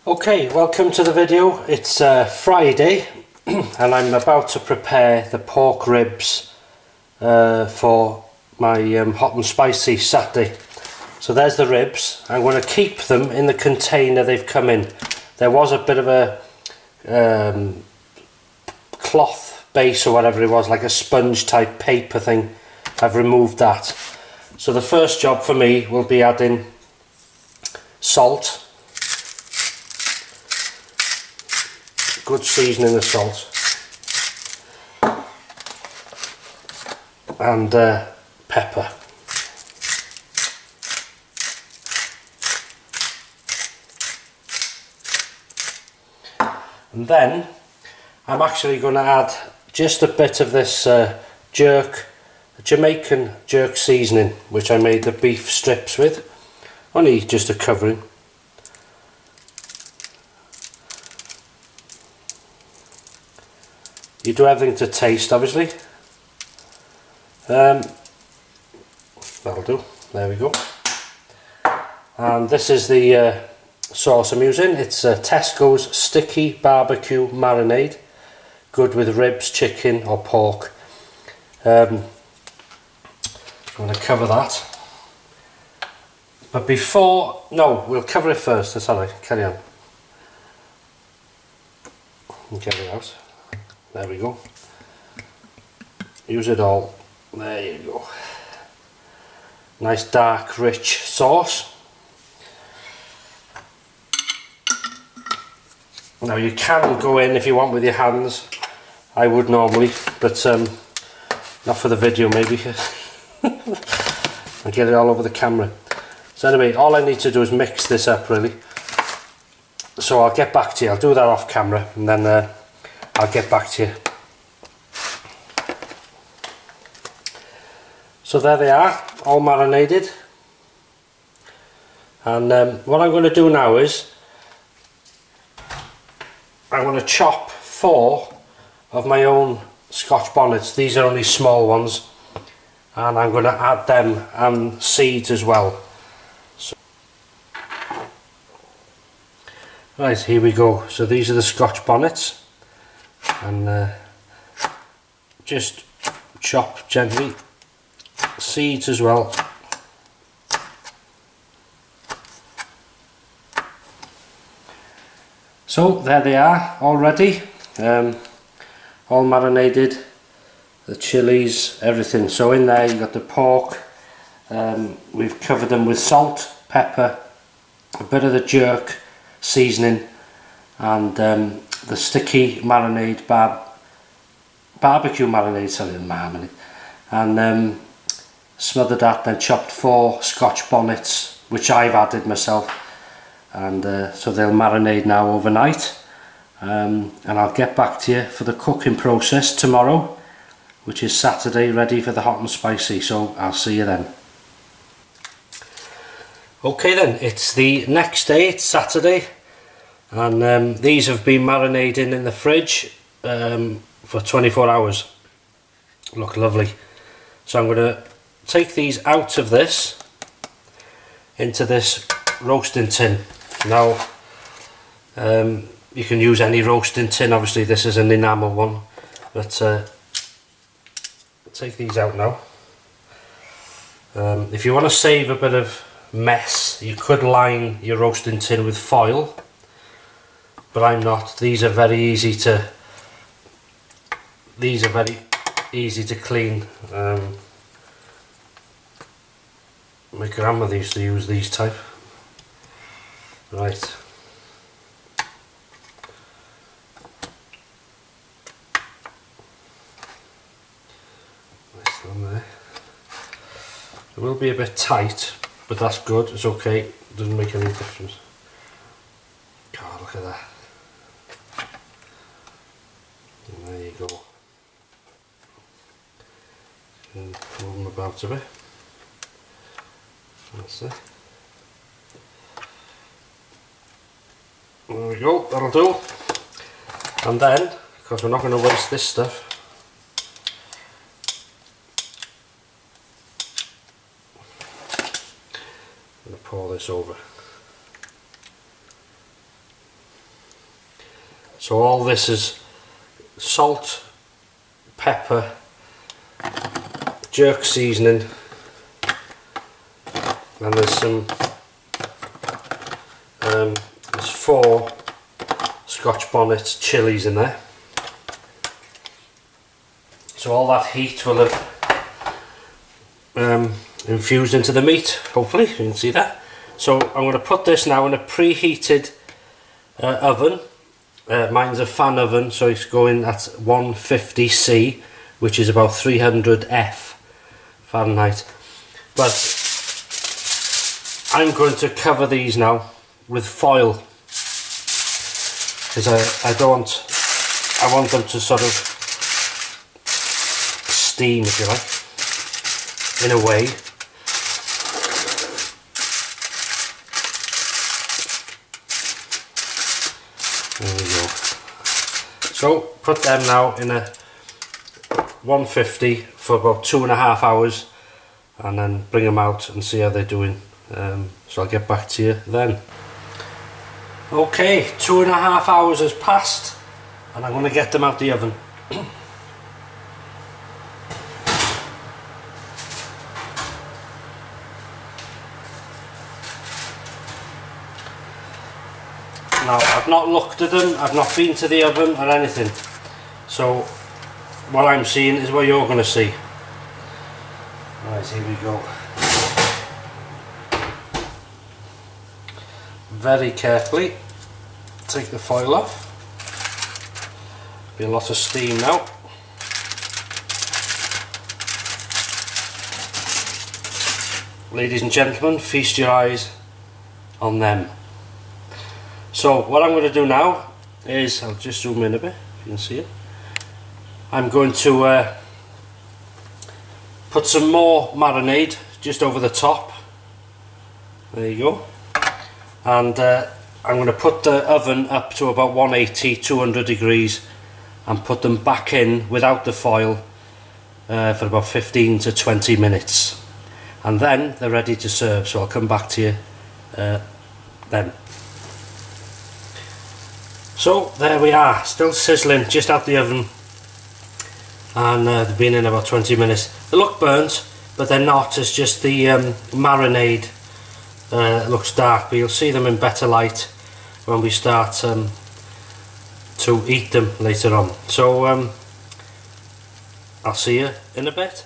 Okay, welcome to the video. It's Friday and I'm about to prepare the pork ribs for my hot and spicy Saturday. So there's the ribs. I'm going to keep them in the container they've come in. There was a bit of a cloth base or whatever it was, like a sponge type paper thing. I've removed that. So the first job for me will be adding salt. Good seasoning of salt and pepper. And then I'm actually going to add just a bit of this Jamaican jerk seasoning, which I made the beef strips with, only just a covering. You do everything to taste, obviously. That'll do. There we go. And this is the sauce I'm using. It's Tesco's Sticky Barbecue Marinade. Good with ribs, chicken or pork. I'm going to cover that. But before... No, we'll cover it first. That's alright. Carry on. Get it out. There we go. Use it all. There you go. Nice dark rich sauce. Now you can go in if you want with your hands. I would normally, but not for the video maybe. And get it all over the camera. So anyway, all I need to do is mix this up really. So I'll get back to you. I'll do that off camera and then I'll get back to you. So there they are, all marinated. And what I'm going to do now is I'm going to chop 4 of my own Scotch bonnets. These are only small ones, and I'm going to add them and seeds as well. So, right, here we go. So these are the Scotch bonnets. And just chop gently, seeds as well. So there they are, all ready, all marinated, the chilies, everything. So in there you got the pork, we've covered them with salt, pepper, a bit of the jerk seasoning, and the sticky marinade, barbecue marinade, sorry, the marinade, and smothered that, then chopped 4 Scotch bonnets, which I've added myself, and so they'll marinate now overnight, and I'll get back to you for the cooking process tomorrow, which is Saturday, ready for the hot and spicy. So I'll see you then. Okay then, it's the next day, it's Saturday. And these have been marinating in the fridge for 24 hours. Look lovely. So I'm going to take these out of this into this roasting tin. Now you can use any roasting tin, obviously this is an enamel one, but take these out now. If you want to save a bit of mess, you could line your roasting tin with foil, but I'm not. These are very easy to clean. My grandmother used to use these type. Right. Nice one there. It will be a bit tight, but that's good. It's okay. It doesn't make any difference. God, look at that. And there you go. And pull them about a bit. That's it. There we go, that'll do. And then, because we're not going to waste this stuff, I'm going to pour this over. So all this is salt, pepper, jerk seasoning, and there's some there's 4 Scotch Bonnet Chillies in there. So all that heat will have infused into the meat, hopefully, you can see that. So I'm going to put this now in a preheated oven. Mine's a fan oven, so it's going at 150C, which is about 300 Fahrenheit. But I'm going to cover these now with foil, because I want them to sort of steam, if you like, in a way. There we go. So put them now in a 150 for about 2.5 hours, and then bring them out and see how they're doing. So I'll get back to you then. Okay, 2.5 hours has passed, and I'm going to get them out the oven. Now, I've not looked at them, I've not been to the oven or anything, so what I'm seeing is what you're going to see. Right, here we go. Very carefully take the foil off. Be a lot of steam now. Ladies and gentlemen, feast your eyes on them. So what I'm going to do now is, I'll just zoom in a bit, if you can see it. I'm going to put some more marinade just over the top. There you go. And I'm going to put the oven up to about 180, 200 degrees, and put them back in without the foil for about 15 to 20 minutes. And then they're ready to serve, so I'll come back to you then. So there we are, still sizzling, just out the oven, and they've been in about 20 minutes. They look burnt, but they're not. It's just the marinade looks dark, but you'll see them in better light when we start to eat them later on. So I'll see you in a bit.